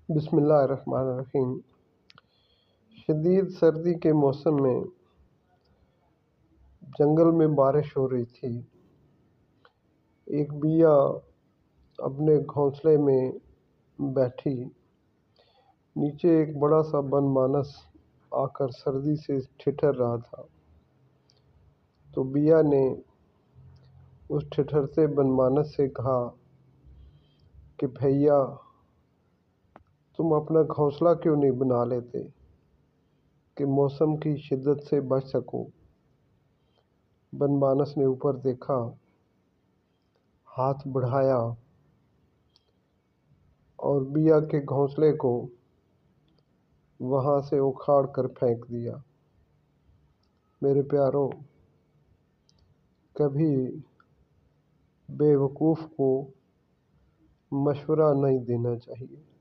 بسم اللہ الرحمن الرحیم۔ شدید سردی کے موسم میں جنگل میں بارش ہو رہی تھی۔ ایک بیا اپنے گھونسلے میں بیٹھی، نیچے ایک بڑا سا بن مانس آ کر سردی سے ٹھٹر رہا تھا۔ تو بیا نے اس ٹھٹرتے بن مانس سے کہا کہ بھیا، تم اپنا گھونسلہ کیوں نہیں بنا لیتے کہ موسم کی شدت سے بچ سکو؟ بن مانس نے اوپر دیکھا، ہاتھ بڑھایا اور بیا کے گھونسلے کو وہاں سے اکھاڑ کر پھینک دیا۔ میرے پیارو، کبھی بے وقوف کو مشورہ نہیں دینا چاہیے۔